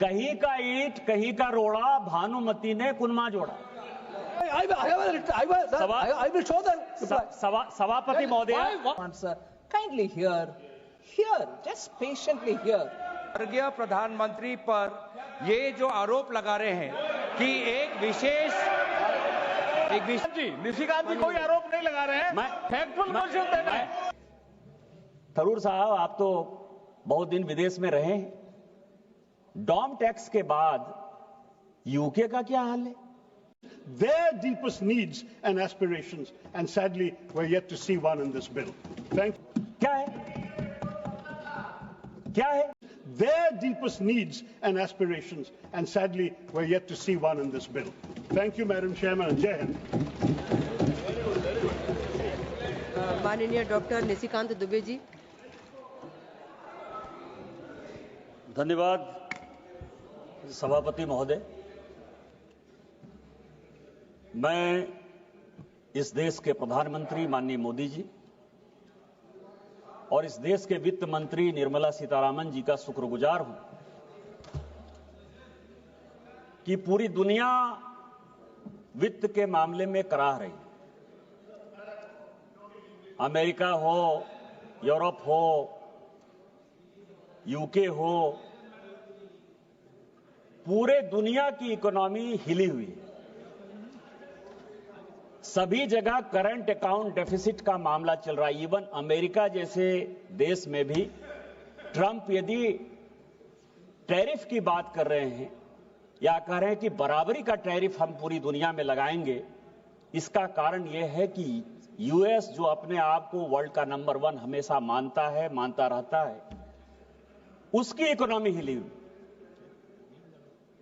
कहीं का ईंट कहीं का रोड़ा, भानुमति ने कुनमा जोड़ा। I will show the reply. सभापति महोदय, Answer. Kindly hear, just patiently hear. स्वर्गीय प्रधानमंत्री पर ये जो आरोप लगा रहे हैं कि एक विशेष निशिकांत जी कोई आरोप नहीं लगा रहे हैं, फैक्टुअल क्वेश्चन दे रहे हैं। थरूर साहब, आप तो बहुत दिन विदेश में रहे हैं। डॉम टैक्स के बाद यूके का क्या हाल है? Their deepest needs and aspirations, and sadly, we're yet to see one in this bill. क्या है? क्या है? Their deepest needs and aspirations, and sadly, we're yet to see one in this bill. Thank you, Madam Chairman, and Jai Hind. माननीय doctor Nishikant Dubey ji. धन्यवाद सभापति महोदय। मैं इस देश के प्रधानमंत्री माननीय मोदी जी और इस देश के वित्त मंत्री निर्मला सीतारामन जी का शुक्रगुजार हूं कि पूरी दुनिया वित्त के मामले में कराह रही है। अमेरिका हो, यूरोप हो, यूके हो, पूरे दुनिया की इकोनॉमी हिली हुई है। सभी जगह करंट अकाउंट डेफिसिट का मामला चल रहा है। इवन अमेरिका जैसे देश में भी ट्रंप यदि टैरिफ की बात कर रहे हैं या कह रहे हैं कि बराबरी का टैरिफ हम पूरी दुनिया में लगाएंगे, इसका कारण यह है कि यूएस जो अपने आप को वर्ल्ड का नंबर 1 हमेशा मानता है, मानता रहता है, उसकी इकोनॉमी हिली हुई।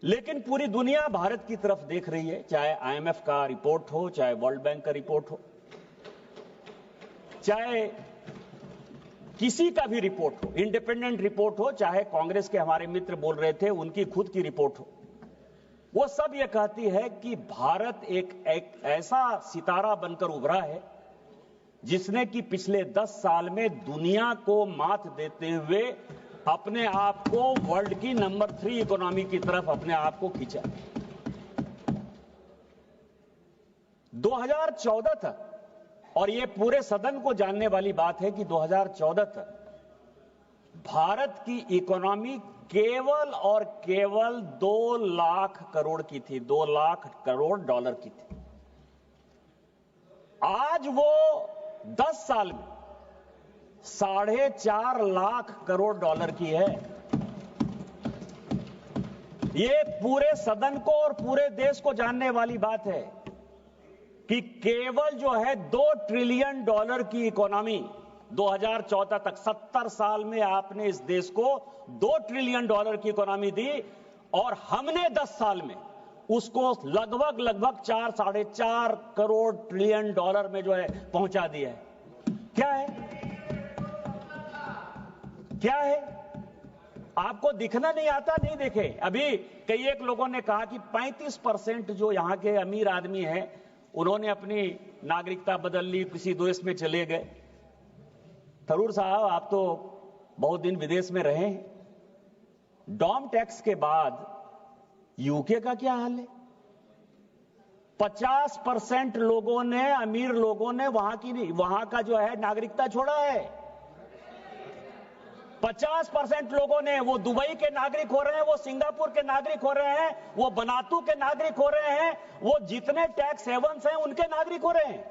लेकिन पूरी दुनिया भारत की तरफ देख रही है, चाहे आईएमएफ का रिपोर्ट हो, चाहे वर्ल्ड बैंक का रिपोर्ट हो, चाहे किसी का भी रिपोर्ट हो, इंडिपेंडेंट रिपोर्ट हो, चाहे कांग्रेस के हमारे मित्र बोल रहे थे उनकी खुद की रिपोर्ट हो, वो सब ये कहती है कि भारत एक ऐसा सितारा बनकर उभरा है जिसने कि पिछले 10 साल में दुनिया को मात देते हुए अपने आप को वर्ल्ड की नंबर 3 इकोनॉमी की तरफ अपने आप को खींचा। 2014 तक, और ये पूरे सदन को जानने वाली बात है कि 2014 तक भारत की इकोनॉमी केवल और केवल 2 लाख करोड़ की थी, 2 लाख करोड़ डॉलर की थी। आज वो 10 साल में 4.5 लाख करोड़ डॉलर की है। ये पूरे सदन को और पूरे देश को जानने वाली बात है कि केवल जो है 2 ट्रिलियन डॉलर की इकोनॉमी 2014 तक, 70 साल में आपने इस देश को 2 ट्रिलियन डॉलर की इकोनॉमी दी और हमने 10 साल में उसको लगभग 4 साढ़े 4 करोड़ ट्रिलियन डॉलर में जो है पहुंचा दिया है। क्या है? क्या है? आपको दिखना नहीं आता? नहीं देखे। अभी कई एक लोगों ने कहा कि 35% जो यहां के अमीर आदमी हैं उन्होंने अपनी नागरिकता बदल ली, किसी देश में चले गए। थरूर साहब, आप तो बहुत दिन विदेश में रहे हैं। डॉम टैक्स के बाद यूके का क्या हाल है? 50% लोगों ने, अमीर लोगों ने वहां का जो है नागरिकता छोड़ा है। 50% लोगों ने, वो दुबई के नागरिक हो रहे हैं, वो सिंगापुर के नागरिक हो रहे हैं, वो बनातू के नागरिक हो रहे हैं, वो जितने टैक्स हेवंस हैं उनके नागरिक हो रहे हैं।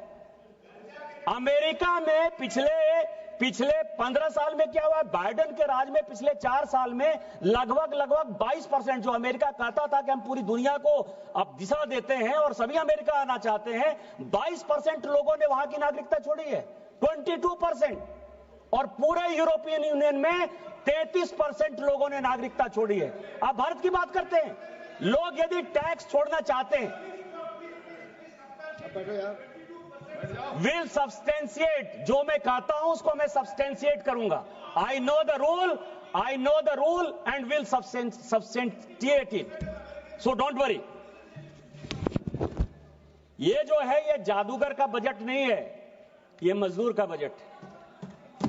अमेरिका में पिछले 15 साल में क्या हुआ? बाइडेन के राज में पिछले 4 साल में लगभग 22%, जो अमेरिका कहता था कि हम पूरी दुनिया को अब दिशा देते हैं और सभी अमेरिका आना चाहते हैं, 22% लोगों ने वहां की नागरिकता छोड़ी है। 22%। और पूरे यूरोपियन यूनियन में 33% लोगों ने नागरिकता छोड़ी है। आप भारत की बात करते हैं। लोग यदि टैक्स छोड़ना चाहते हैं, विल सब्सटेंशिएट, जो मैं कहता हूं उसको मैं सब्सटेंशिएट करूंगा। I know the rule and will substantiate it, so don't worry. ये जो है ये जादूगर का बजट नहीं है, ये मजदूर का बजट है।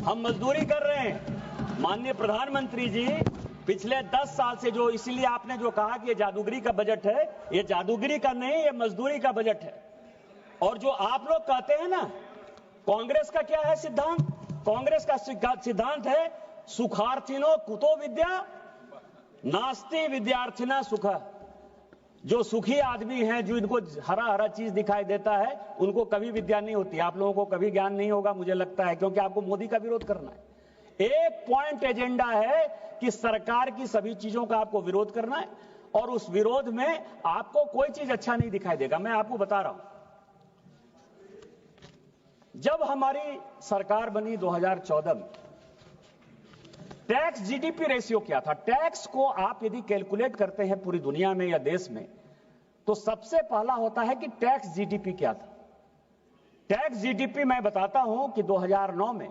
हम मजदूरी कर रहे हैं। माननीय प्रधानमंत्री जी पिछले 10 साल से जो, इसलिए आपने जो कहा कि ये जादूगरी का बजट है, ये जादूगरी का नहीं, ये मजदूरी का बजट है। और जो आप लोग कहते हैं ना, कांग्रेस का क्या है सिद्धांत? कांग्रेस का सिद्धांत है सुखार्थिनो कुतो विद्या नास्ति विद्यार्थिना सुखा। जो सुखी आदमी हैं, जो इनको हरा हरा चीज दिखाई देता है, उनको कभी विद्या नहीं होती। आप लोगों को कभी ज्ञान नहीं होगा मुझे लगता है, क्योंकि आपको मोदी का विरोध करना है। एक पॉइंट एजेंडा है कि सरकार की सभी चीजों का आपको विरोध करना है, और उस विरोध में आपको कोई चीज अच्छा नहीं दिखाई देगा। मैं आपको बता रहा हूं, जब हमारी सरकार बनी 2014 में, टैक्स जीडीपी रेशियो क्या था? टैक्स को आप यदि कैलकुलेट करते हैं पूरी दुनिया में या देश में, तो सबसे पहला होता है कि टैक्स जीडीपी क्या था। टैक्स जीडीपी मैं बताता हूं कि 2009 में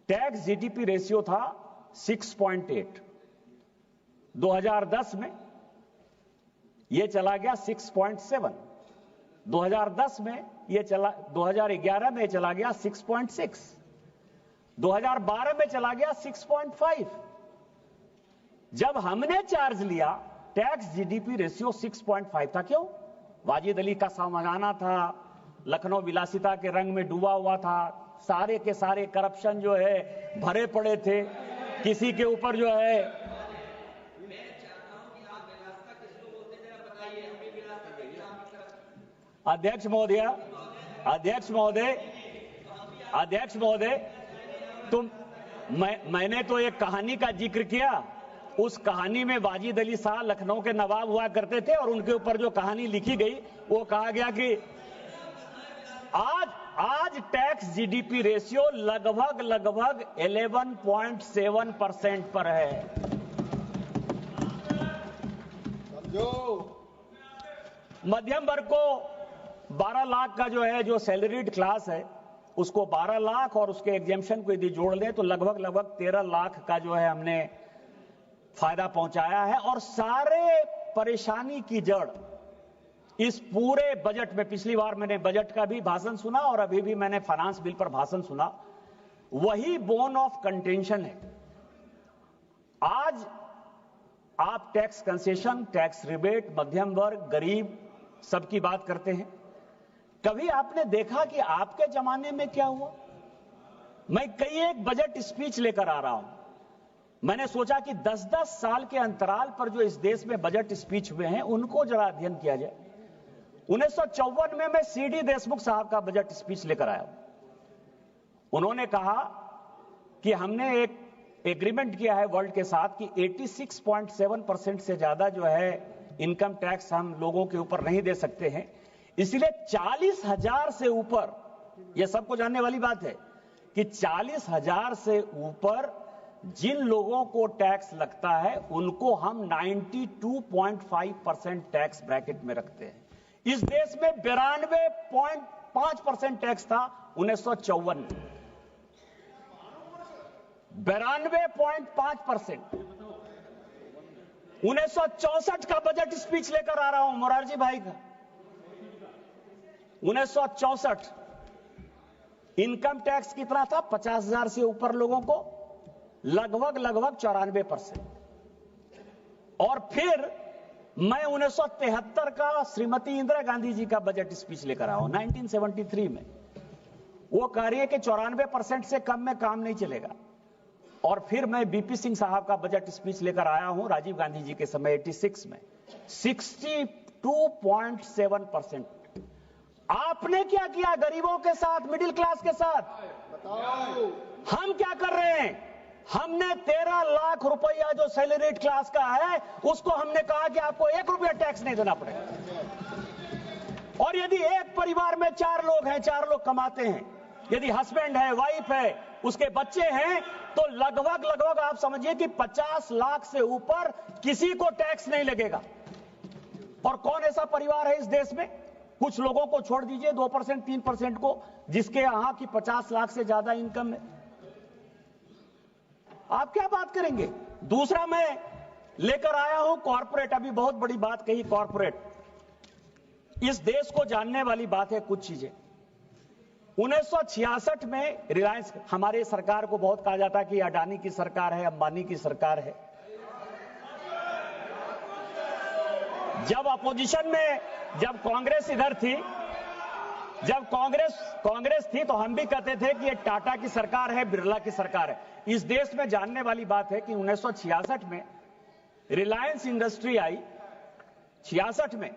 टैक्स जीडीपी रेशियो था 6.8, 2010 में यह चला गया 6.7, 2010 में यह चला, 2011 में चला गया 6.6, 2012 में चला गया 6.5। जब हमने चार्ज लिया, टैक्स जीडीपी रेशियो 6.5 था। क्यों? वाजिद अली का सामना था, लखनऊ विलासिता के रंग में डूबा हुआ था, सारे के सारे करप्शन जो है भरे पड़े थे, किसी के ऊपर जो है अध्यक्ष महोदय मैंने तो एक कहानी का जिक्र किया। उस कहानी में वाजिद अली शाह लखनऊ के नवाब हुआ करते थे, और उनके ऊपर जो कहानी लिखी गई वो कहा गया कि आज टैक्स जीडीपी रेशियो लगभग 11.7% पर है। मध्यम वर्ग को 12 लाख का जो है, जो सैलरीड क्लास है, उसको 12 लाख और उसके एग्जेम्पशन को यदि जोड़ लें तो लगभग 13 लाख का जो है हमने फायदा पहुंचाया है। और सारे परेशानी की जड़ इस पूरे बजट में, पिछली बार मैंने बजट का भी भाषण सुना और अभी भी मैंने फाइनेंस बिल पर भाषण सुना, वही बोन ऑफ कंटेंशन है। आज आप टैक्स कंसेशन, टैक्स रिबेट, मध्यम वर्ग, गरीब सबकी बात करते हैं। कभी आपने देखा कि आपके जमाने में क्या हुआ? मैं कई एक बजट स्पीच लेकर आ रहा हूं। मैंने सोचा कि 10-10 साल के अंतराल पर जो इस देश में बजट स्पीच हुए हैं उनको जरा अध्ययन किया जाए। 1954 में मैं सीडी देशमुख साहब का बजट स्पीच लेकर आया। उन्होंने कहा कि हमने एक एग्रीमेंट किया है वर्ल्ड के साथ कि 86.7% से ज्यादा जो है इनकम टैक्स हम लोगों के ऊपर नहीं दे सकते हैं, इसलिए 40,000 से ऊपर, यह सबको जानने वाली बात है कि 40,000 से ऊपर जिन लोगों को टैक्स लगता है उनको हम 92.5% टैक्स ब्रैकेट में रखते हैं। इस देश में 92.5% टैक्स था 1954 में, 92.5%। 1964 का बजट स्पीच लेकर आ रहा हूं मोरारजी भाई का। 1964 इनकम टैक्स कितना था? 50,000 से ऊपर लोगों को लगभग 94%। और फिर मैं 1973 का श्रीमती इंदिरा गांधी जी का बजट स्पीच लेकर आया हूं 1973 में। वो कह रही है कि 94% से कम में काम नहीं चलेगा। और फिर मैं बीपी सिंह साहब का बजट स्पीच लेकर आया हूं राजीव गांधी जी के समय 86 में, 62.7%। आपने क्या किया गरीबों के साथ, मिडिल क्लास के साथ? बताओ। हम क्या कर रहे हैं? हमने 13 लाख रुपया जो सैलरीड क्लास का है उसको हमने कहा कि आपको 1 रुपया टैक्स नहीं देना पड़ेगा। और यदि एक परिवार में 4 लोग हैं, 4 लोग कमाते हैं, यदि हस्बैंड है, वाइफ है, उसके बच्चे हैं, तो लगभग आप समझिए कि 50 लाख से ऊपर किसी को टैक्स नहीं लगेगा। और कौन ऐसा परिवार है इस देश में? कुछ लोगों को छोड़ दीजिए, 2%, 3% को, जिसके यहां की 50 लाख से ज्यादा इनकम है। आप क्या बात करेंगे? दूसरा मैं लेकर आया हूं कॉर्पोरेट। अभी बहुत बड़ी बात कही कॉर्पोरेट। इस देश को जानने वाली बात है कुछ चीजें। 1966 में रिलायंस, हमारे सरकार को बहुत कहा जाता है कि अडानी की सरकार है, अंबानी की सरकार है। जब अपोजिशन में, जब कांग्रेस इधर थी, जब कांग्रेस थी तो हम भी कहते थे कि ये टाटा की सरकार है, बिरला की सरकार है। इस देश में जानने वाली बात है कि 1966 में रिलायंस इंडस्ट्री आई, 66 में,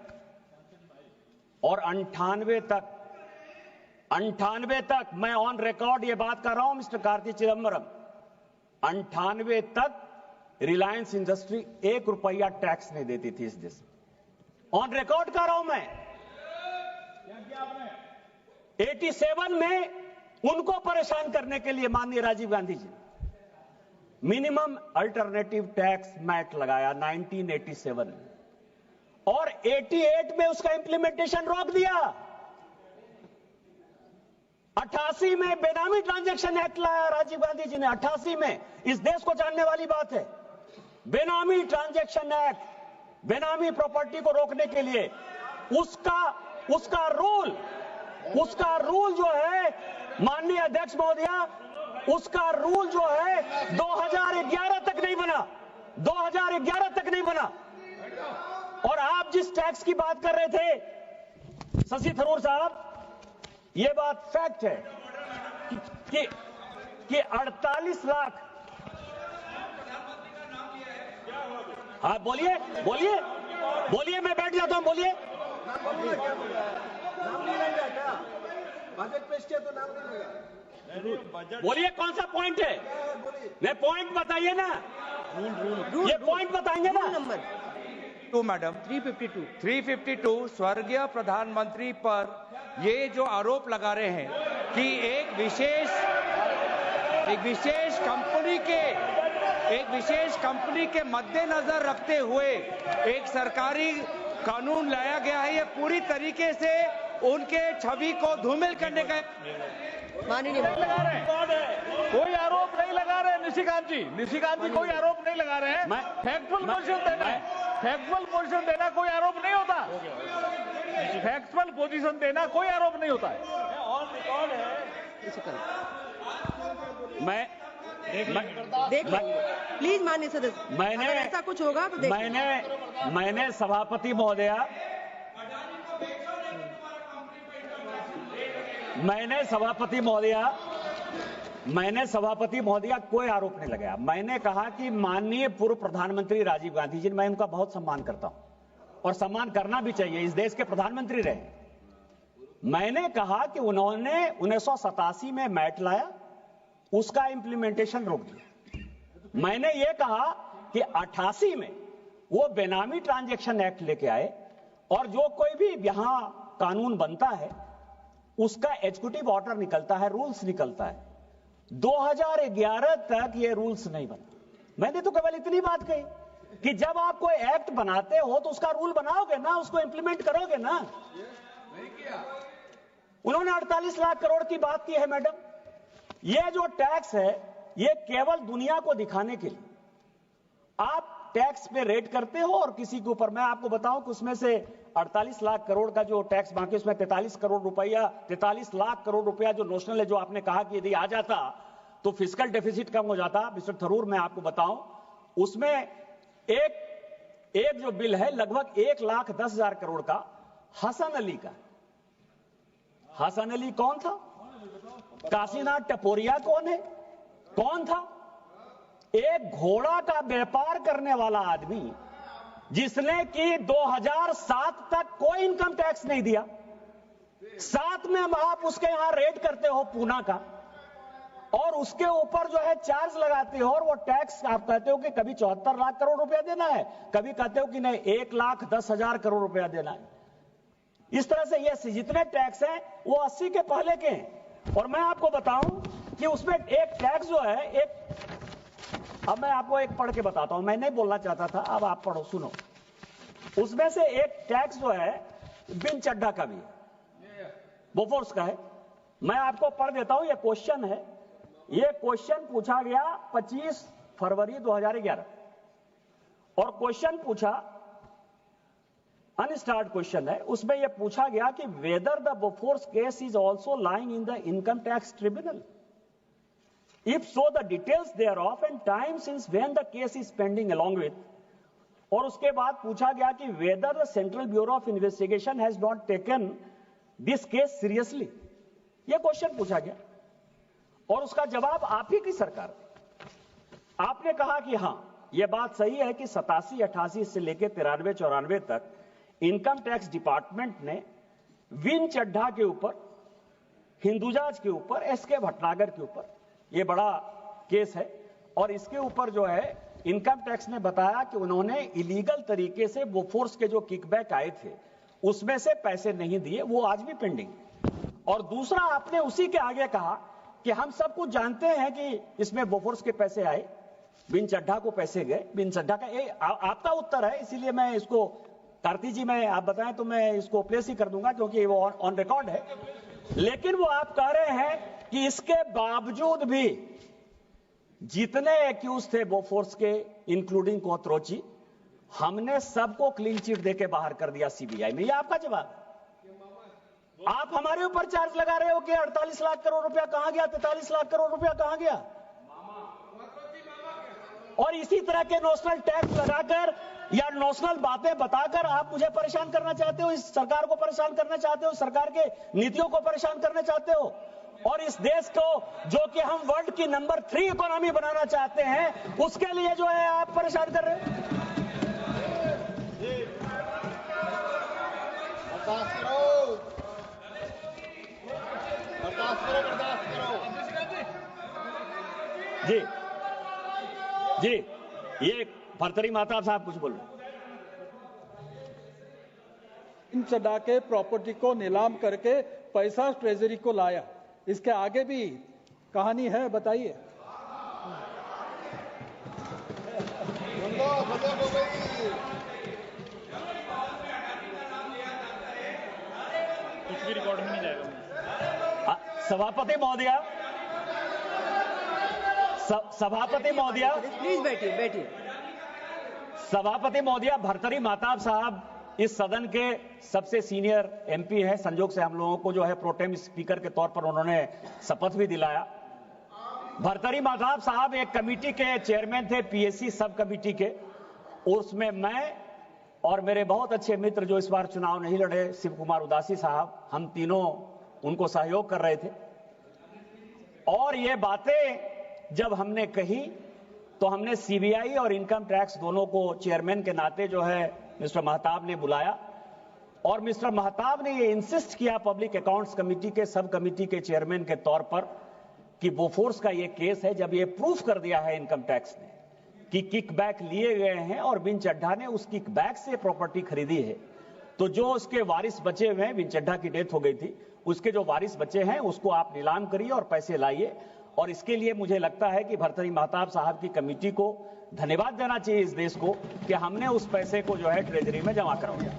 और 98 तक मैं ऑन रिकॉर्ड ये बात कर रहा हूं मिस्टर कार्ति चिदंबरम, 98 तक रिलायंस इंडस्ट्री 1 रुपया टैक्स नहीं देती थी इस देश में। ऑन रिकॉर्ड कर रहा हूं मैं। 87 में उनको परेशान करने के लिए माननीय Rajiv Gandhi ji minimum alternative tax mat लगाया 1987 में, और 88 में उसका इंप्लीमेंटेशन रोक दिया। 88 में बेनामी ट्रांजैक्शन एक्ट लाया राजीव गांधी जी ने, 88 में। इस देश को जानने वाली बात है, बेनामी ट्रांजैक्शन एक्ट, बेनामी प्रॉपर्टी को रोकने के लिए उसका रूल जो है माननीय अध्यक्ष महोदया, उसका रूल जो है 2011 तक नहीं बना, 2011 तक नहीं बना। और आप जिस टैक्स की बात कर रहे थे शशि थरूर साहब, ये बात फैक्ट है कि 48 लाख। हाँ बोलिए बोलिए बोलिए, मैं बैठ जाता हूं, बोलिए। बजट पेश किया तो नाम नहीं लगा। बोलिए कौन सा पॉइंट है, मैं पॉइंट बताइए ना, ये पॉइंट बताएंगे ना। नंबर 2 मैडम 352 स्वर्गीय प्रधानमंत्री पर ये जो आरोप लगा रहे हैं कि एक विशेष कंपनी के मद्देनजर रखते हुए एक सरकारी कानून लाया गया है, ये पूरी तरीके से उनके छवि को धूमिल करने का। माननीय कोई आरोप नहीं लगा रहे निशिकांत जी कोई आरोप नहीं लगा रहे हैं। फैक्चुअल पोजीशन देना कोई आरोप नहीं होता। फैक्चुअल पोजीशन देना कोई आरोप नहीं होता है। मैं देख प्लीज माननीय सदस्य, अगर ऐसा कुछ होगा तो देख। मैंने सभापति महोदया, मैंने सभापति महोदया कोई आरोप नहीं लगाया। मैंने कहा कि माननीय पूर्व प्रधानमंत्री राजीव गांधी जी, मैं उनका बहुत सम्मान करता हूं और सम्मान करना भी चाहिए, इस देश के प्रधानमंत्री रहे। मैंने कहा कि उन्होंने 1987 में मैट लाया, उसका इंप्लीमेंटेशन रोक दिया। मैंने यह कहा कि 88 में वो बेनामी ट्रांजैक्शन एक्ट लेके आए, और जो कोई भी यहां कानून बनता है उसका एग्जीक्यूटिव ऑर्डर निकलता है, रूल्स निकलता है। 2011 तक ये रूल्स नहीं बना। मैंने तो केवल इतनी बात कही कि जब आप कोई एक्ट बनाते हो तो उसका रूल बनाओगे ना, उसको इंप्लीमेंट करोगे ना। उन्होंने 48 लाख करोड़ की बात की है मैडम। ये जो टैक्स है ये केवल दुनिया को दिखाने के लिए आप टैक्स पे रेट करते हो, और किसी के ऊपर, मैं आपको बताऊं कि उसमें से 48 लाख करोड़ का जो टैक्स बाकी, उसमें 43 लाख करोड़ रुपया जो नोशनल है, जो आपने कहा कि यदि आ जाता तो फिस्कल डेफिसिट कम हो जाता। मिस्टर थरूर, मैं आपको बताऊं, उसमें एक जो बिल है लगभग 1,10,000 करोड़ का हसन अली का। हसन अली कौन था? काशीनाथ टपोरिया कौन था? एक घोड़ा का व्यापार करने वाला आदमी जिसने कि 2007 तक कोई इनकम टैक्स नहीं दिया। 7 में आप उसके यहां रेट करते हो पूना का, और उसके ऊपर जो है चार्ज लगाते हो, और वो टैक्स आप कहते हो कि कभी 74 लाख करोड़ रुपया देना है, कभी कहते हो कि नहीं 1,10,000 करोड़ रुपया देना है। इस तरह से ये जितने टैक्स हैं वो 80 के पहले के हैं। और मैं आपको बताऊं कि उसमें एक टैक्स जो है, अब मैं आपको एक पढ़ के बताता हूं, मैं नहीं बोलना चाहता था, अब आप पढ़ो, सुनो। उसमें से एक टैक्स जो है बिन चड्ढा का भी है, बोफोर्स का है। मैं आपको पढ़ देता हूं, ये क्वेश्चन है। ये क्वेश्चन पूछा गया 25 फरवरी 2011, और क्वेश्चन पूछा, अनस्टार्ट क्वेश्चन है। उसमें यह पूछा गया कि whether the Bofors case is also lying in the income tax tribunal, if so the details thereof and time since when the case is pending, along with और उसके बाद पूछा गया कि whether the central bureau of investigation has not taken this case seriously, यह question पूछा गया और उसका जवाब आप ही की सरकार, आपने कहा कि हां यह बात सही है कि 87-88 से लेकर 93-94 तक इनकम टैक्स डिपार्टमेंट ने विन चड्ढा के ऊपर, हिंदुजाज के ऊपर, एसके भटनागर के ऊपर, यह बड़ा केस है और इसके ऊपर जो है इनकम टैक्स ने बताया कि उन्होंने इलीगल तरीके से बोफोर्स के जो किकबैक आए थे उसमें से पैसे नहीं दिए, वो आज भी पेंडिंग। और दूसरा आपने उसी के आगे कहा कि हम सब कुछ जानते हैं कि इसमें बोफोर्स के पैसे आए, बिन चड्ढा को पैसे गए, बिन चड्ढा का आपका उत्तर है, इसीलिए मैं इसको कार्ति जी मैं आप बताएं तो मैं इसको प्लेस ही कर दूंगा क्योंकि वो ऑन रिकॉर्ड है। लेकिन वो आप कह रहे हैं कि इसके बावजूद भी जितने एक्यूज थे बोफोर्स के इंक्लूडिंग कोथरोची, हमने सबको क्लीन चिट देके बाहर कर दिया सीबीआई में। ये आपका जवाब। आप हमारे ऊपर चार्ज लगा रहे हो कि 48 लाख करोड़ रुपया कहां गया, 43 लाख करोड़ रुपया कहां गया, और इसी तरह के नोशनल टैक्स लगाकर या नोशनल बातें बताकर आप मुझे परेशान करना चाहते हो, इस सरकार को परेशान करना चाहते हो, सरकार के नीतियों को परेशान करना चाहते हो, और इस देश को जो कि हम वर्ल्ड की नंबर 3 इकोनॉमी बनाना चाहते हैं उसके लिए जो है आप परेशान कर रहे हैं। बर्दाश्त करो, बर्दाश्त करो, बर्दाश्त करो। जी जी, ये भरतरी माता साहब कुछ बोल रहे। इन चढ़ा के प्रॉपर्टी को नीलाम करके पैसा ट्रेजरी को लाया, इसके आगे भी कहानी है, बताइए। कुछ भी रिकॉर्ड में नहीं जाएगा। सभापति महोदया, सभापति महोदया, प्लीज बैठिए, बैठिए। सभापति महोदया, भरतरी माताब साहब इस सदन के सबसे सीनियर एमपी हैं, संजोग से हम लोगों को जो है प्रोटेम स्पीकर के तौर पर उन्होंने शपथ भी दिलाया। भरतरी माताब साहब एक कमेटी के चेयरमैन थे, पीएससी सब कमेटी के, उसमें मैं और मेरे बहुत अच्छे मित्र जो इस बार चुनाव नहीं लड़े, शिव कुमार उदासी साहब, हम तीनों उनको सहयोग कर रहे थे। और ये बातें जब हमने कही तो हमने सीबीआई और इनकम टैक्स दोनों को चेयरमैन के नाते जो है मिस्टर महताब ने बुलाया और मिस्टर महताब ने ये इंसिस्ट किया पब्लिक अकाउंट्स कमेटी के सब कमेटी के चेयरमैन के तौर पर कि बोफोर्स का ये केस है, जब ये प्रूफ कर दिया है इनकम टैक्स ने कि किकबैक लिए गए हैं और बिन चड्ढा ने उस किकबैक से प्रॉपर्टी खरीदी है, तो जो उसके वारिस बचे हुए हैं, बिन चड्ढा की डेथ हो गई थी, उसके जो वारिस बचे हैं उसको आप नीलाम करिए और पैसे लाइए। और इसके लिए मुझे लगता है कि भरतरी महताब साहब की कमेटी को धन्यवाद देना चाहिए इस देश को कि हमने उस पैसे को जो है ट्रेजरी में जमा करवाया।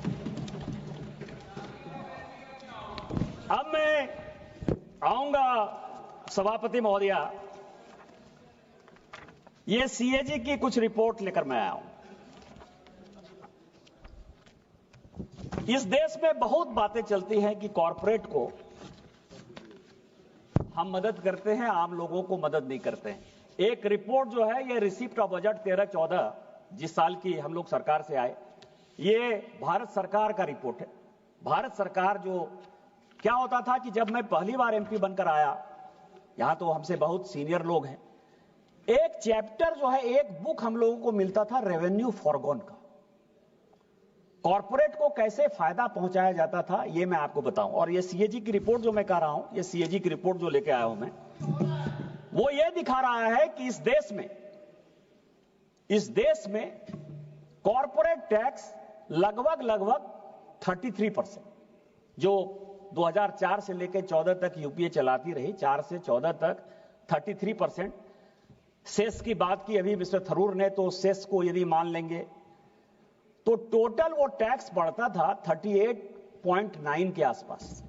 अब मैं आऊंगा सभापति महोदया, ये सीएजी की कुछ रिपोर्ट लेकर मैं आया हूं। इस देश में बहुत बातें चलती हैं कि कॉरपोरेट को हम मदद करते हैं, आम लोगों को मदद नहीं करते हैं। एक रिपोर्ट जो है ये रिसिप्ट ऑफ बजट 13-14 जिस साल की हम लोग सरकार से आए, ये भारत सरकार का रिपोर्ट है। भारत सरकार जो क्या होता था कि जब मैं पहली बार एमपी बनकर आया, यहां तो हमसे बहुत सीनियर लोग हैं, एक चैप्टर जो है, एक बुक हम लोगों को मिलता था रेवेन्यू फॉरगॉन का, कॉर्पोरेट को कैसे फायदा पहुंचाया जाता था, ये मैं आपको बताऊं। और ये सीएजी की रिपोर्ट जो मैं कह रहा हूं, ये सीएजी की रिपोर्ट जो लेके आया हूं मैं, वो ये दिखा रहा है कि इस देश में कॉर्पोरेट टैक्स लगभग 33%, जो 2004 से लेकर 14 तक यूपीए चलाती रही, 4 से 14 तक 33%। सेस की बात की अभी मिस्टर थरूर ने, तो सेस को यदि मान लेंगे तो टोटल वो टैक्स बढ़ता था 38.9 के आसपास।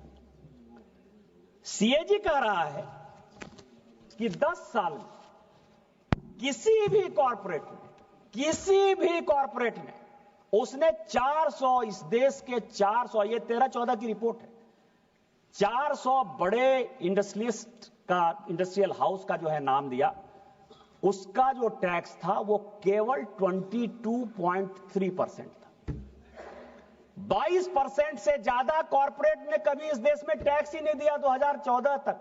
सीएजी कह रहा है कि 10 साल में किसी भी कॉर्पोरेट ने उसने 400, इस देश के 400, ये 13-14 की रिपोर्ट है, 400 बड़े इंडस्ट्रियल हाउस का जो है नाम दिया उसका जो टैक्स था वो केवल 22.3% था। 22% से ज्यादा कॉर्पोरेट ने कभी इस देश में टैक्स ही नहीं दिया 2014 तक।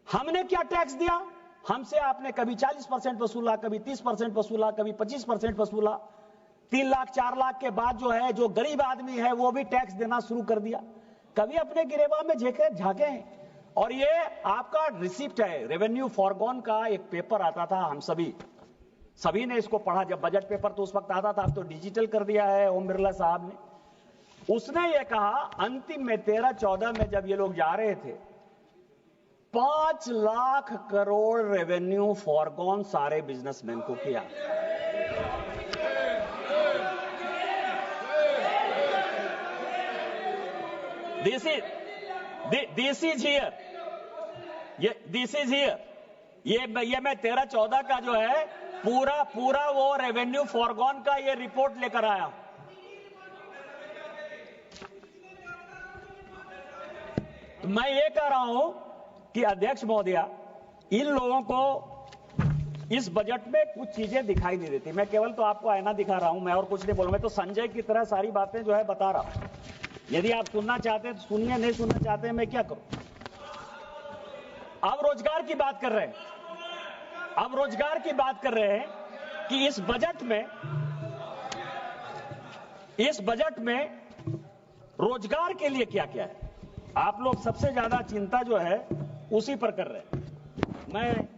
हमने क्या टैक्स दिया? हमसे आपने कभी 40% वसूला, कभी 30% वसूला, कभी 25% वसूला। 3 लाख 4 लाख के बाद जो है, जो गरीब आदमी है वो भी टैक्स देना शुरू कर दिया। कभी अपने गिरेबान में झांके हैं। और ये आपका रिसिप्ट है, रेवेन्यू फॉरगॉन का एक पेपर आता था, हम सभी ने इसको पढ़ा। जब बजट पेपर तो उस वक्त आता था, अब तो डिजिटल कर दिया है ओम बिरला साहब ने। उसने ये कहा अंतिम में 13-14 में जब ये लोग जा रहे थे, 5 लाख करोड़ रेवेन्यू फॉरगॉन सारे बिजनेसमैन को किया। दिस इज हियर, ये मैं 13-14 का जो है पूरा वो रेवेन्यू फॉरगॉन का ये रिपोर्ट लेकर आया हूं। तो मैं ये कह रहा हूं कि अध्यक्ष महोदया, इन लोगों को इस बजट में कुछ चीजें दिखाई नहीं देती। मैं केवल तो आपको आईना दिखा रहा हूं, मैं और कुछ नहीं बोलूं। मैं तो संजय की तरह सारी बातें जो है बता रहा हूं। यदि आप सुनना चाहते हैं तो सुनिए, नहीं सुनना चाहते हैं मैं क्या करूं। अब रोजगार की बात कर रहे हैं, कि इस बजट में रोजगार के लिए क्या क्या है। आप लोग सबसे ज्यादा चिंता जो है उसी पर कर रहे हैं। मैं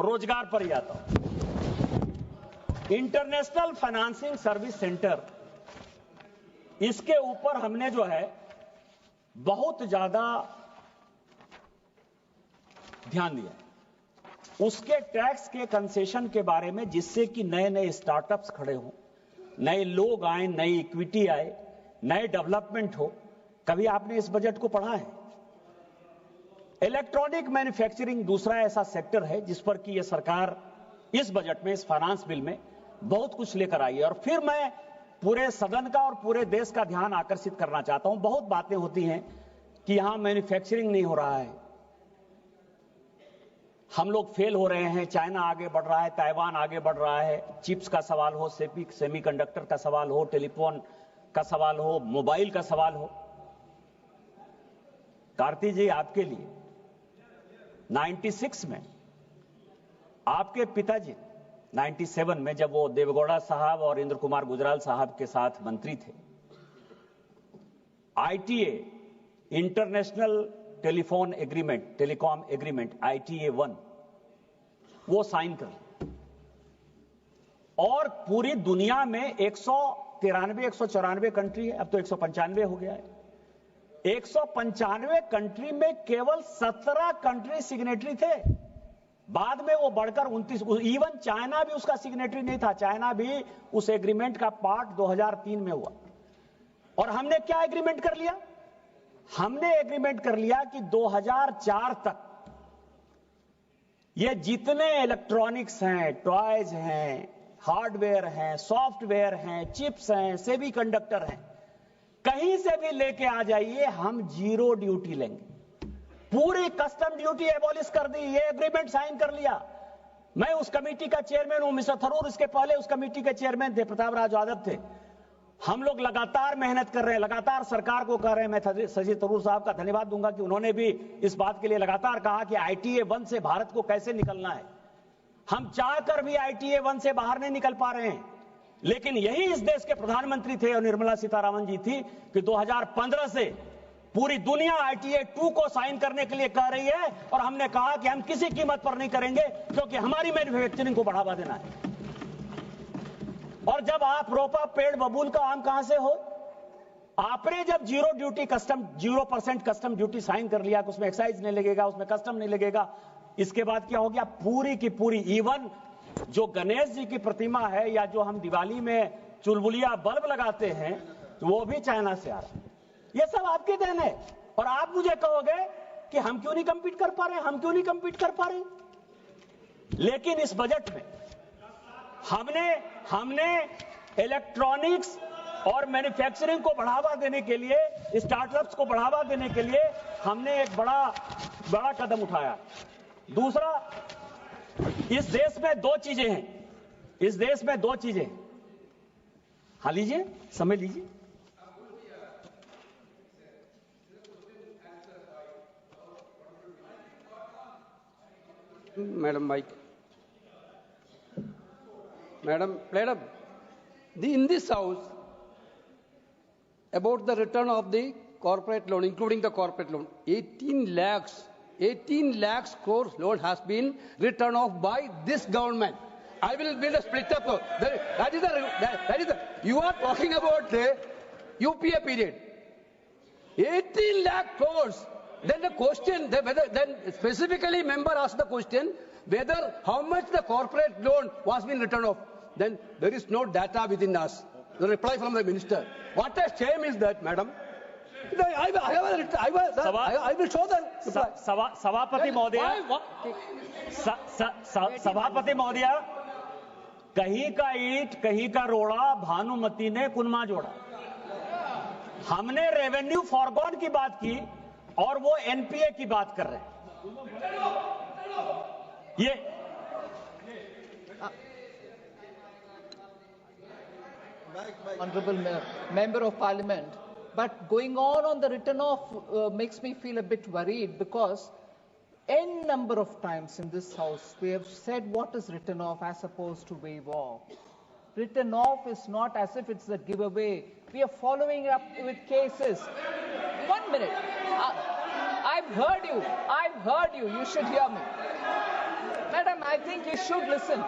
रोजगार पर ही आता हूं। इंटरनेशनल फाइनेंसिंग सर्विस सेंटर, इसके ऊपर हमने जो है बहुत ज्यादा ध्यान दिया। उसके टैक्स के कंसेशन के बारे में, जिससे कि नए नए स्टार्टअप्स खड़े हों, नए लोग आए, नई इक्विटी आए, नए डेवलपमेंट हो। कभी आपने इस बजट को पढ़ा है? इलेक्ट्रॉनिक मैन्युफैक्चरिंग दूसरा ऐसा सेक्टर है जिस पर कि यह सरकार इस बजट में, इस फाइनेंस बिल में बहुत कुछ लेकर आई है। और फिर मैं पूरे सदन का और पूरे देश का ध्यान आकर्षित करना चाहता हूं। बहुत बातें होती हैं कि यहां मैन्युफैक्चरिंग नहीं हो रहा है, हम लोग फेल हो रहे हैं, चाइना आगे बढ़ रहा है, ताइवान आगे बढ़ रहा है। चिप्स का सवाल हो, सेमीकंडक्टर का सवाल हो, टेलीफोन का सवाल हो, मोबाइल का सवाल हो। कार्ति जी, आपके लिए 96 में आपके पिताजी 97 में, जब वो देवेगौड़ा साहब और इंद्र कुमार गुजराल साहब के साथ मंत्री थे, ITA international telephone agreement, telecom agreement ITA 1 वो साइन कर, और पूरी दुनिया में 194 कंट्री है, अब तो 195 हो गया है। 195 कंट्री में केवल 17 कंट्री सिग्नेटरी थे। बाद में वो बढ़कर 29, इवन चाइना भी उसका सिग्नेटरी नहीं था। चाइना भी उस एग्रीमेंट का पार्ट 2003 में हुआ। और हमने क्या एग्रीमेंट कर लिया? हमने एग्रीमेंट कर लिया कि 2004 तक ये जितने इलेक्ट्रॉनिक्स हैं, टॉयज हैं, हार्डवेयर हैं, सॉफ्टवेयर हैं, चिप्स हैं, सेमीकंडक्टर हैं, कहीं से भी लेके आ जाइए, हम 0 ड्यूटी लेंगे। पूरी कस्टम ड्यूटी एबॉलिश कर दी। ये एग्रीमेंट साइन कर लिया। मैं उस कमेटी का चेयरमैन हूं, मिस्टर थरूर इसके पहले उस कमेटी के चेयरमैन थे, प्रताप राज यादव थे। हम लोग लगातार मेहनत कर रहे हैं, लगातार सरकार को कह रहे हैं। मैं शशि थरूर साहब का धन्यवाद दूंगा कि उन्होंने भी इस बात के लिए लगातार कहा कि ITA 1 से भारत को कैसे निकलना है। हम चाहकर भी ITA 1 से बाहर नहीं निकल पा रहे हैं, लेकिन यही इस देश के प्रधानमंत्री थे और निर्मला सीतारामन जी थी कि 2015 से पूरी दुनिया ITA 2 को साइन करने के लिए कह रही है। और हमने कहा कि हम किसी कीमत पर नहीं करेंगे, क्योंकि हमारी मैन्युफैक्चरिंग को बढ़ावा देना है। और जब आप रोपा पेड़ बबूल का आम कहां से हो? आपने जब 0% कस्टम ड्यूटी साइन कर लिया कि उसमें एक्साइज नहीं लगेगा, उसमें कस्टम नहीं लगेगा, इसके बाद क्या हो गया? पूरी की पूरी, इवन जो गणेश जी की प्रतिमा है या जो हम दिवाली में चुलबुलिया बल्ब लगाते हैं, वो भी चाइना से आ रहा है। ये सब आपके देन है। और आप मुझे कहोगे कि हम क्यों नहीं कंपीट कर पा रहे, हम क्यों नहीं कंपीट कर पा रहे। लेकिन इस बजट में हमने इलेक्ट्रॉनिक्स और मैन्युफैक्चरिंग को बढ़ावा देने के लिए, स्टार्टअप्स को बढ़ावा देने के लिए हमने एक बड़ा कदम उठाया। दूसरा, इस देश में दो चीजें हैं, इस देश में दो चीजें। हाँ लीजिए, समय लीजिए। Madam Mike. Madam, in this house, about the return of the corporate loan, including the corporate loan, 18 lakhs crores loan has been written off by this government. I will build a split up. That is the, you are talking about the UPA period. 18 lakh crores. Then the question, then specifically member asked the question whether how much the corporate loan was being written off. Then there is no data within us. The reply from the minister. What a shame is that, madam. I will show the reply. सभापति महोदया, कहीं का ईंट कहीं का रोड़ा, भानुमति ने कुनमा जोड़ा। हमने रेवेन्यू फॉरगॉन की बात की और वो एनपीए की बात कर रहे हैं। ये Honorable Member of Parliament, but going on the written off makes me feel a bit worried, because n number of times in this house we have said what is written off as opposed to waive off. Written off is not as if it's a giveaway. We are following up with cases. 1 minute. I've heard you. You should hear me. Madam, I think you should listen.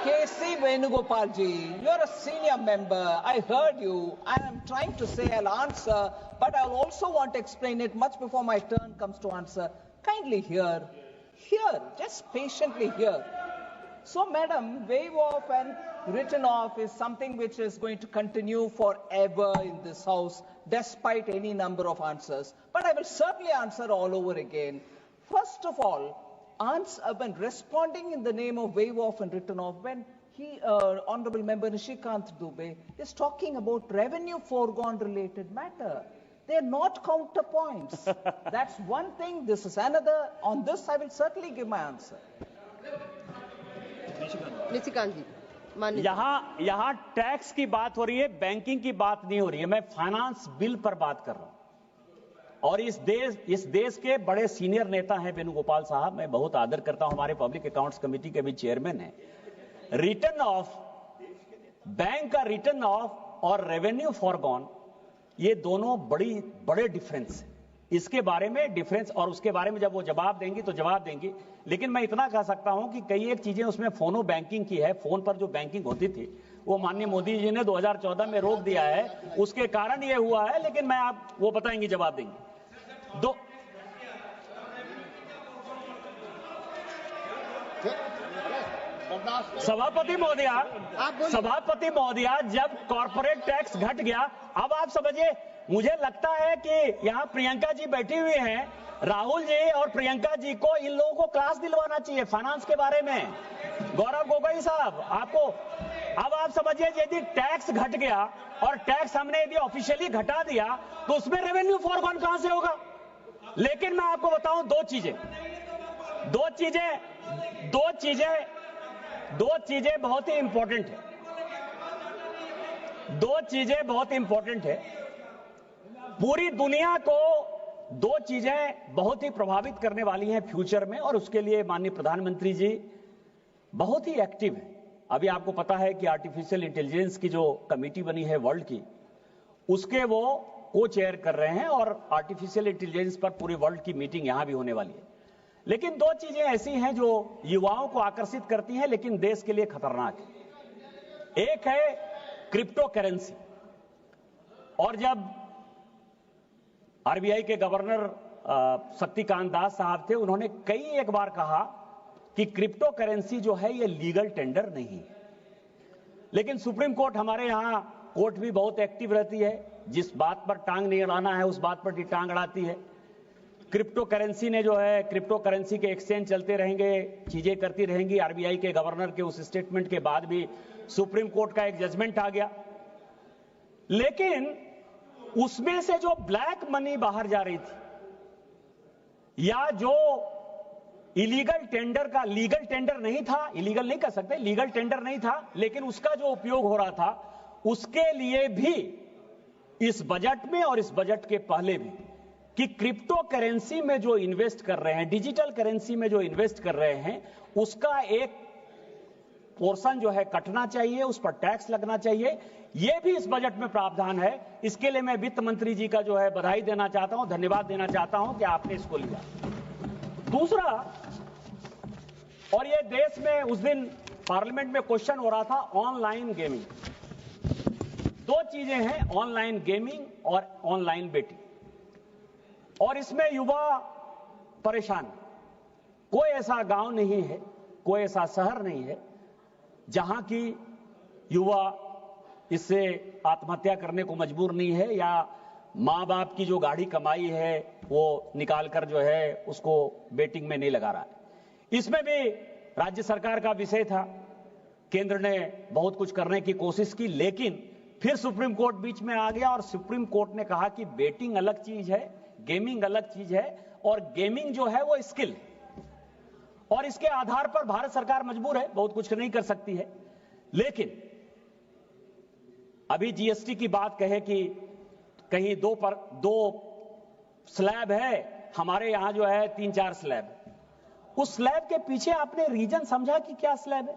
K.C. Venugopal ji, you're a senior member. I heard you. I am trying to say I'll answer, but I'll also want to explain it much before my turn comes to answer. Kindly hear. Just patiently hear. So, madam, waive off and written off is something which is going to continue forever in this house, despite any number of answers. But I will certainly answer all over again. First of all, when responding in the name of waive off and written off, when Honorable Member Nishikant Dubey is talking about revenue foregone related matter, they are not counterpoints. That's one thing. This is another. On this, I will certainly give my answer. Nishikant जी, यहाँ tax की बात हो रही है, banking की बात नहीं हो रही है। मैं फाइनेंस बिल पर बात कर रहा हूं। और इस देश के बड़े सीनियर नेता हैं वेणुगोपाल साहब, मैं बहुत आदर करता हूं, हमारे पब्लिक अकाउंट्स कमेटी के भी चेयरमैन हैं। रिटर्न ऑफ, बैंक का रिटर्न ऑफ और रेवेन्यू फॉरगॉन, ये दोनों बड़े डिफरेंस है। इसके बारे में डिफरेंस, और उसके बारे में जब वो जवाब देंगी तो जवाब देंगी। लेकिन मैं इतना कह सकता हूं कि कई एक चीजें उसमें फोनो बैंकिंग की है। फोन पर जो बैंकिंग होती थी वो माननीय मोदी जी ने 2014 में रोक दिया है, उसके कारण ये हुआ है। लेकिन मैं आप वो बताएंगे, जवाब देंगे। सभापति महोदया, जब कॉर्पोरेट टैक्स घट गया, अब आप समझिए, मुझे लगता है कि यहाँ प्रियंका जी बैठी हुई हैं, राहुल जी और प्रियंका जी को इन लोगों को क्लास दिलवाना चाहिए फाइनेंस के बारे में। गौरव गोगोई साहब, आपको अब आप समझिए, यदि टैक्स घट गया और टैक्स हमने यदि ऑफिशियली घटा दिया तो उसमें रेवेन्यू फॉरगॉन कहां से होगा? लेकिन मैं आपको बताऊं दो चीजें बहुत ही इंपॉर्टेंट है। दो चीजें बहुत इंपॉर्टेंट है। पूरी दुनिया को दो चीजें बहुत ही प्रभावित करने वाली हैं फ्यूचर में, और उसके लिए माननीय प्रधानमंत्री जी बहुत ही एक्टिव हैं। अभी आपको पता है कि आर्टिफिशियल इंटेलिजेंस की जो कमेटी बनी है वर्ल्ड की, उसके वो को चेयर कर रहे हैं, और आर्टिफिशियल इंटेलिजेंस पर पूरे वर्ल्ड की मीटिंग यहां भी होने वाली है। लेकिन दो चीजें ऐसी हैं जो युवाओं को आकर्षित करती हैं लेकिन देश के लिए खतरनाक है। एक है क्रिप्टो करेंसी, और जब आरबीआई के गवर्नर शक्तिकांत दास साहब थे, उन्होंने कई एक बार कहा कि क्रिप्टो करेंसी जो है ये लीगल टेंडर नहीं है। लेकिन सुप्रीम कोर्ट, हमारे यहां कोर्ट भी बहुत एक्टिव रहती है, जिस बात पर टांग नहीं अड़ाना है उस बात पर टांग अड़ाती है। क्रिप्टो करेंसी ने जो है, क्रिप्टो करेंसी के एक्सचेंज चलते रहेंगे, चीजें करती रहेंगी। आरबीआई के गवर्नर के उस स्टेटमेंट के बाद भी सुप्रीम कोर्ट का एक जजमेंट आ गया। लेकिन उसमें से जो ब्लैक मनी बाहर जा रही थी, या जो लीगल टेंडर नहीं था, इलीगल नहीं कर सकते, लीगल टेंडर नहीं था, लेकिन उसका जो उपयोग हो रहा था उसके लिए भी इस बजट में और इस बजट के पहले भी कि क्रिप्टो करेंसी में जो इन्वेस्ट कर रहे हैं, डिजिटल करेंसी में जो इन्वेस्ट कर रहे हैं, उसका एक पोर्शन जो है कटना चाहिए, उस पर टैक्स लगना चाहिए। यह भी इस बजट में प्रावधान है। इसके लिए मैं वित्त मंत्री जी का जो है बधाई देना चाहता हूं, धन्यवाद देना चाहता हूं कि आपने इसको लिया। दूसरा, और ये देश में उस दिन पार्लियामेंट में क्वेश्चन हो रहा था, ऑनलाइन गेमिंग। दो चीजें हैं, ऑनलाइन गेमिंग और ऑनलाइन बेटिंग, और इसमें युवा परेशान। कोई ऐसा गांव नहीं है, कोई ऐसा शहर नहीं है जहां की युवा इससे आत्महत्या करने को मजबूर नहीं है, या मां बाप की जो गाढ़ी कमाई है वो निकालकर जो है उसको बेटिंग में नहीं लगा रहा है। इसमें भी राज्य सरकार का विषय था, केंद्र ने बहुत कुछ करने की कोशिश की, लेकिन फिर सुप्रीम कोर्ट बीच में आ गया और सुप्रीम कोर्ट ने कहा कि बेटिंग अलग चीज है, गेमिंग अलग चीज है, और गेमिंग जो है वो स्किल है, और इसके आधार पर भारत सरकार मजबूर है, बहुत कुछ नहीं कर सकती है। लेकिन अभी जीएसटी की बात कहे कि कहीं दो स्लैब है, हमारे यहां जो है 3-4 स्लैब। उस स्लैब के पीछे आपने रीजन समझा कि क्या स्लैब है?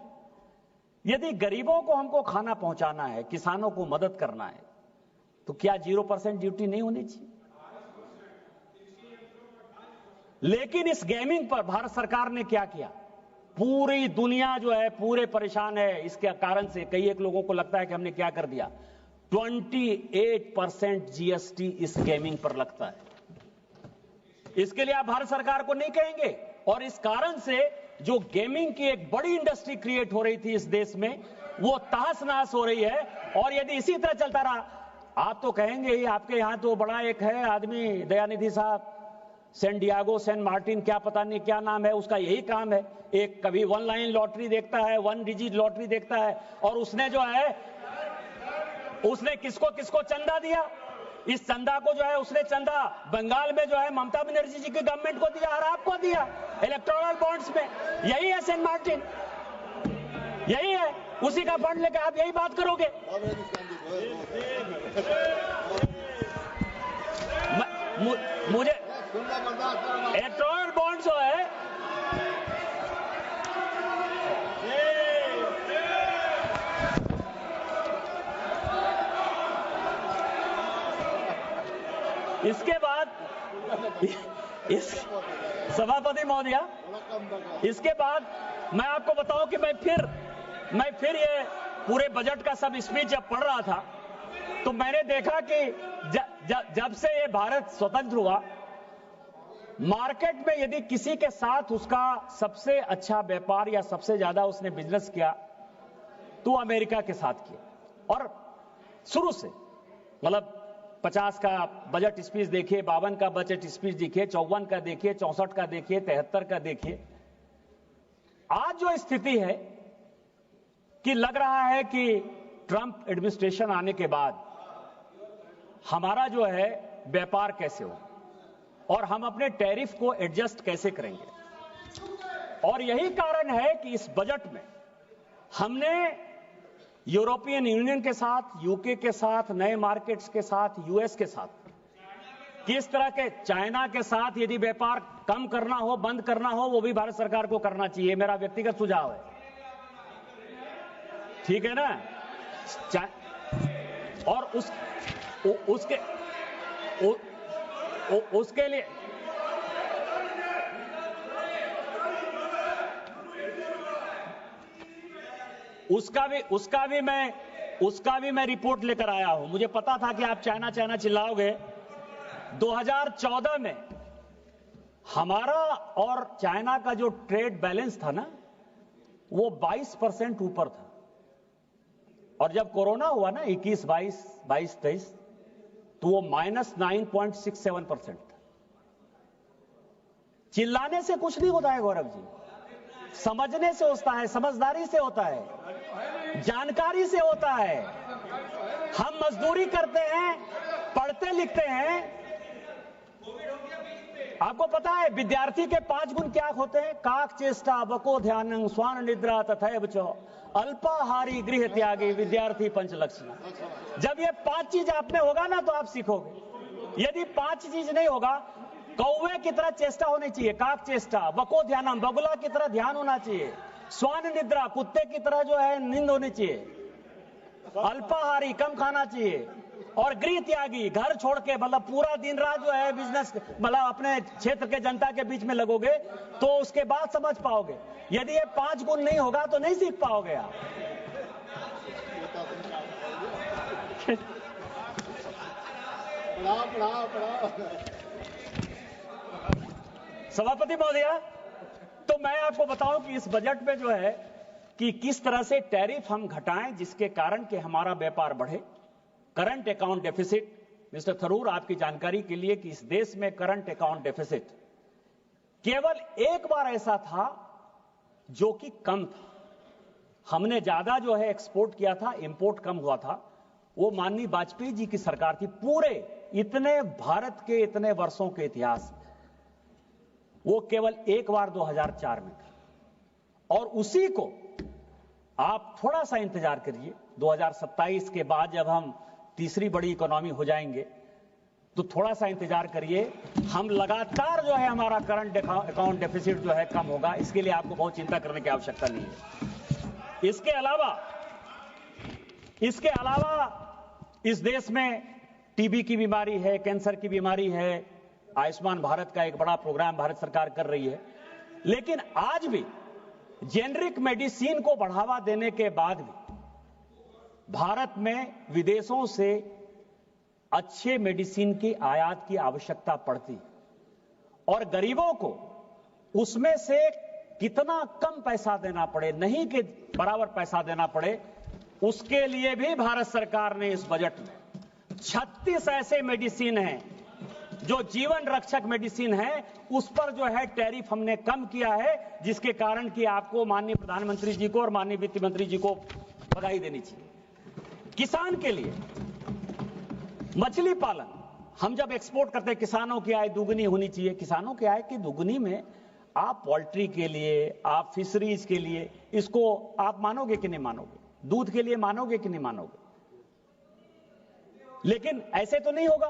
यदि गरीबों को हमको खाना पहुंचाना है, किसानों को मदद करना है, तो क्या 0% ड्यूटी नहीं होनी चाहिए? लेकिन इस गेमिंग पर भारत सरकार ने क्या किया? पूरी दुनिया जो है पूरे परेशान है इसके कारण से। कई एक लोगों को लगता है कि हमने क्या कर दिया। 28% जीएसटी इस गेमिंग पर लगता है। इसके लिए आप भारत सरकार को नहीं कहेंगे, और इस कारण से जो गेमिंग की एक बड़ी इंडस्ट्री क्रिएट हो रही थी इस देश में, वो तहस नहस हो रही है। और यदि इसी तरह चलता रहा, आप तो कहेंगे ही, आपके यहां तो बड़ा एक है आदमी, दयानिधि साहब, सेंट डियागो सेंट मार्टिन, क्या पता नहीं क्या नाम है उसका, यही काम है, एक कभी 1 लाइन लॉटरी देखता है, 1 डिजिट लॉटरी देखता है, और उसने जो है उसने किसको किसको चंदा दिया? इस चंदा को जो है उसने चंदा बंगाल में जो है ममता बनर्जी जी की गवर्नमेंट को दिया और आपको दिया इलेक्टोरल बॉन्ड्स में। यही है सेंट मार्टिन, यही है, उसी का फंड लेकर आप यही बात करोगे। मुझे इलेक्टोरल बॉन्ड्स जो है इसके बाद सभापति महोदया, इसके बाद मैं आपको बताऊं कि मैं फिर ये पूरे बजट का सब स्पीच जब पढ़ रहा था तो मैंने देखा कि जब से ये भारत स्वतंत्र हुआ, मार्केट में यदि किसी के साथ उसका सबसे अच्छा व्यापार या सबसे ज्यादा उसने बिजनेस किया तो अमेरिका के साथ किया। और शुरू से मतलब 50 का बजट स्पीच देखिए, 52 का बजट स्पीच देखिए, 54 का देखिए, 64 का देखिए, 73 का देखिए। आज जो स्थिति है कि लग रहा है कि ट्रंप एडमिनिस्ट्रेशन आने के बाद हमारा जो है व्यापार कैसे हो और हम अपने टैरिफ को एडजस्ट कैसे करेंगे। और यही कारण है कि इस बजट में हमने यूरोपियन यूनियन के साथ, यूके के साथ, नए मार्केट्स के साथ, यूएस के साथ, किस तरह के चाइना के साथ यदि व्यापार कम करना हो, बंद करना हो, वो भी भारत सरकार को करना चाहिए, मेरा व्यक्तिगत सुझाव है। ठीक है ना? और उसके लिए उसका भी मैं रिपोर्ट लेकर आया हूं। मुझे पता था कि आप चाइना चाइना चिल्लाओगे। 2014 में हमारा और चाइना का जो ट्रेड बैलेंस था ना, वो 22% ऊपर था, और जब कोरोना हुआ ना 21-22-23 तो वो -9.67% था। चिल्लाने से कुछ नहीं होता है गौरव जी, समझने से होता है, समझदारी से होता है, जानकारी से होता है। हम मजदूरी करते हैं, पढ़ते लिखते हैं, आपको पता है विद्यार्थी के 5 गुण क्या होते हैं? काक चेष्टा, बको ध्यानं, स्वान निद्रा तथैव च, अल्पाहारी, गृह त्यागी, विद्यार्थी पंचलक्षण। जब ये 5 चीज आप में होगा ना तो आप सीखोगे। यदि 5 चीज नहीं होगा, कौवे की तरह चेष्टा होनी चाहिए, काक चेष्टा, बको ध्यानम, बगुला की तरह ध्यान होना चाहिए, स्वान निद्रा, कुत्ते की तरह जो है नींद होनी चाहिए, अल्पाहारी, कम खाना चाहिए, और गृह त्यागी, घर छोड़ के मतलब पूरा दिन रात जो है बिजनेस मतलब अपने क्षेत्र के जनता के बीच में लगोगे तो उसके बाद समझ पाओगे। यदि ये 5 गुण नहीं होगा तो नहीं सीख पाओगे आप। पढ़ाओ। सभापति महोदया, तो मैं आपको बताऊं कि इस बजट में जो है कि किस तरह से टैरिफ हम घटाएं जिसके कारण कि हमारा व्यापार बढ़े। Current account deficit, mister Tharoor आपकी जानकारी के लिए कि इस देश में करंट अकाउंट डेफिसिट केवल एक बार ऐसा था जो कि कम था। हमने ज्यादा जो है एक्सपोर्ट किया था, इंपोर्ट कम हुआ था। वो माननीय वाजपेयी जी की सरकार थी। पूरे इतने भारत के इतने वर्षों के इतिहास में वो केवल एक बार 2004 में था, और उसी को आप थोड़ा सा इंतजार करिए, 2027 के बाद जब हम तीसरी बड़ी इकोनॉमी हो जाएंगे तो थोड़ा सा इंतजार करिए, हम लगातार जो है हमारा करंट अकाउंट डेफिसिट जो है कम होगा। इसके लिए आपको बहुत चिंता करने की आवश्यकता नहीं है। इसके अलावा इस देश में टीबी की बीमारी है, कैंसर की बीमारी है, आयुष्मान भारत का एक बड़ा प्रोग्राम भारत सरकार कर रही है, लेकिन आज भी जेनरिक मेडिसिन को बढ़ावा देने के बाद भी भारत में विदेशों से अच्छे मेडिसिन की आयात की आवश्यकता पड़ती है, और गरीबों को उसमें से कितना कम पैसा देना पड़े, नहीं कि बराबर पैसा देना पड़े, उसके लिए भी भारत सरकार ने इस बजट में 36 ऐसे मेडिसिन हैं जो जीवन रक्षक मेडिसिन है, उस पर जो है टैरिफ हमने कम किया है, जिसके कारण कि आपको माननीय प्रधानमंत्री जी को और माननीय वित्त मंत्री जी को बधाई देनी चाहिए। किसान के लिए मछली पालन, हम जब एक्सपोर्ट करते हैं किसानों की आय दुगनी होनी चाहिए। किसानों की आय की दुगनी में आप पोल्ट्री के लिए, आप फिशरीज के लिए, इसको आप मानोगे कि नहीं मानोगे? दूध के लिए मानोगे कि नहीं मानोगे? लेकिन ऐसे तो नहीं होगा।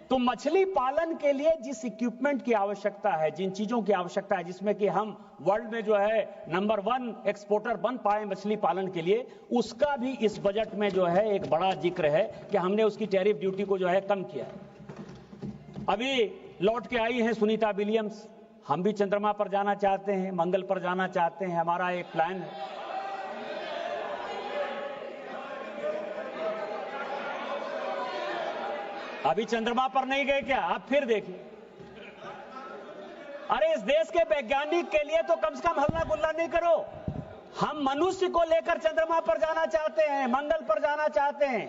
तो मछली पालन के लिए जिस इक्विपमेंट की आवश्यकता है, जिन चीजों की आवश्यकता है, जिसमें कि हम वर्ल्ड में जो है नंबर 1 एक्सपोर्टर बन पाए मछली पालन के लिए, उसका भी इस बजट में जो है एक बड़ा जिक्र है कि हमने उसकी टैरिफ ड्यूटी को जो है कम किया है। अभी लौट के आई हैं सुनीता विलियम्स, हम भी चंद्रमा पर जाना चाहते हैं, मंगल पर जाना चाहते हैं, हमारा एक प्लान है। अभी चंद्रमा पर नहीं गए क्या? आप फिर देखिए। अरे इस देश के वैज्ञानिक के लिए तो कम से कम हल्ला गुल्ला नहीं करो। हम मनुष्य को लेकर चंद्रमा पर जाना चाहते हैं, मंगल पर जाना चाहते हैं।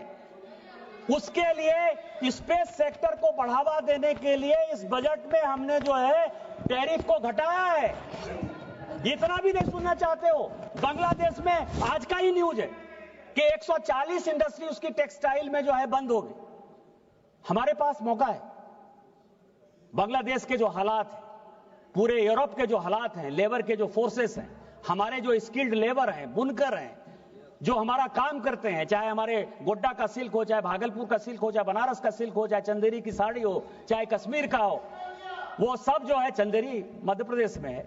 उसके लिए स्पेस सेक्टर को बढ़ावा देने के लिए इस बजट में हमने जो है टैरिफ को घटाया है। इतना भी नहीं सुनना चाहते हो? बांग्लादेश में आज का ही न्यूज है कि 140 इंडस्ट्री उसकी टेक्सटाइल में जो है बंद हो गई। हमारे पास मौका है। बांग्लादेश के जो हालात हैं, पूरे यूरोप के जो हालात हैं, लेबर के जो फोर्सेस हैं, हमारे जो स्किल्ड लेबर हैं, बुनकर हैं, जो हमारा काम करते हैं, चाहे हमारे गोड्डा का सिल्क हो, चाहे भागलपुर का सिल्क हो, चाहे बनारस का सिल्क हो, चाहे चंदेरी की साड़ी हो, चाहे कश्मीर का हो, वो सब जो है, चंदेरी मध्य प्रदेश में है,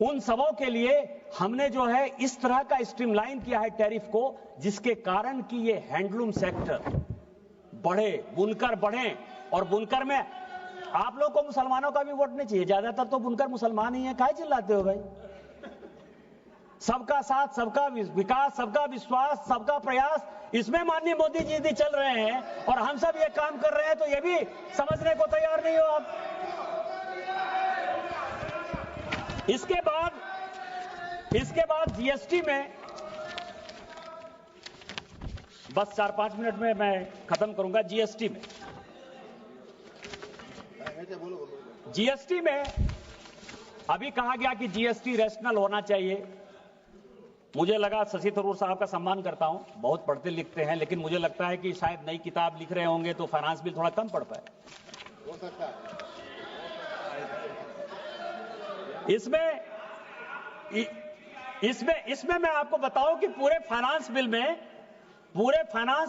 उन सबों के लिए हमने जो है इस तरह का स्ट्रीमलाइन किया है टैरिफ को, जिसके कारण कि ये हैंडलूम सेक्टर बढ़े, बुनकर बढ़े। और बुनकर में आप लोग को मुसलमानों का भी वोट नहीं चाहिए, ज्यादातर तो बुनकर मुसलमान ही है। काहे चिल्लाते हो भाई? सबका साथ, सबका विकास, सबका विश्वास, सबका प्रयास, इसमें माननीय मोदी जी भी चल रहे हैं और हम सब ये काम कर रहे हैं, तो ये भी समझने को तैयार नहीं हो आप। इसके बाद जीएसटी में, बस 4-5 मिनट में मैं खत्म करूंगा। जीएसटी में अभी कहा गया कि जीएसटी रैशनल होना चाहिए। मुझे लगा, शशि थरूर साहब का सम्मान करता हूं, बहुत पढ़ते लिखते हैं, लेकिन मुझे लगता है कि शायद नई किताब लिख रहे होंगे तो फाइनेंस बिल थोड़ा कम पढ़ पाए। हो सकता है। इसमें मैं आपको बताऊं कि पूरे फाइनेंस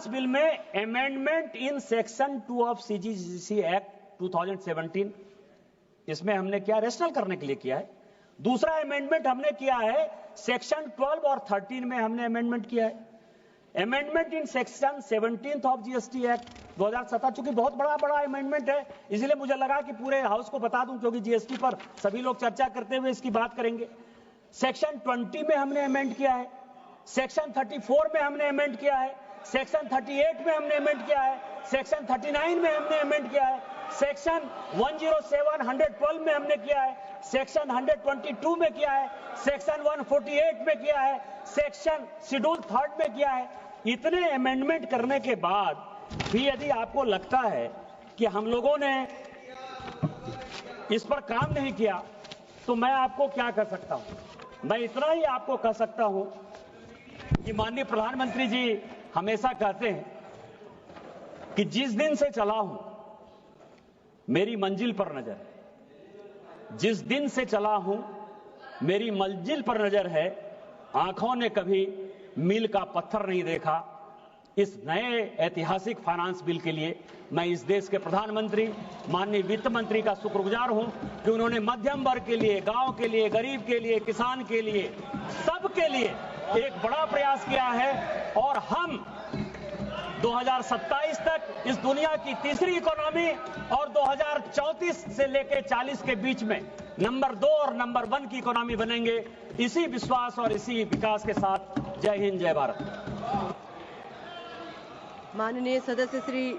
बिल में amendment in section 2 of CGC act 2017, इसमें हमने क्या रेशनल करने के लिए किया है। दूसरा अमेंडमेंट हमने किया है सेक्शन 12 और 13 में हमने अमेंडमेंट किया है। Amendment in section 17 of GST act 2017, चूंकि बहुत बड़ा अमेंडमेंट है, इसलिए मुझे लगा कि पूरे हाउस को बता दूं, क्योंकि जीएसटी पर सभी लोग चर्चा करते हुए इसकी बात करेंगे। सेक्शन 20 में हमने अमेंड किया है, सेक्शन 34 में हमने अमेंड किया है, सेक्शन 38 में हमने अमेंड किया है, सेक्शन 39 में हमने अमेंड किया है, सेक्शन 107, 112 में हमने किया है, सेक्शन 122 में किया है, सेक्शन 148 में किया है, सेक्शन शेड्यूल 3 में किया है। इतने अमेंडमेंट करने के बाद भी यदि आपको लगता है कि हम लोगों ने इस पर काम नहीं किया, तो मैं आपको क्या कर सकता हूं? मैं इतना ही आपको कह सकता हूं कि माननीय प्रधानमंत्री जी हमेशा कहते हैं कि जिस दिन से चला हूं मेरी मंजिल पर नजर है, जिस दिन से चला हूं मेरी मंजिल पर नजर है, आंखों ने कभी मील का पत्थर नहीं देखा। इस नए ऐतिहासिक फाइनेंस बिल के लिए मैं इस देश के प्रधानमंत्री माननीय वित्त मंत्री का शुक्रगुजार हूं कि उन्होंने मध्यम वर्ग के लिए, गांव के लिए, गरीब के लिए, किसान के लिए, सबके लिए एक बड़ा प्रयास किया है। और हम 2027 तक इस दुनिया की तीसरी इकोनॉमी और 2034 से लेकर 40 के बीच में नंबर 2 और नंबर 1 की इकोनॉमी बनेंगे। इसी विश्वास और इसी विकास के साथ जय हिंद, जय भारत। माननीय सदस्य श्री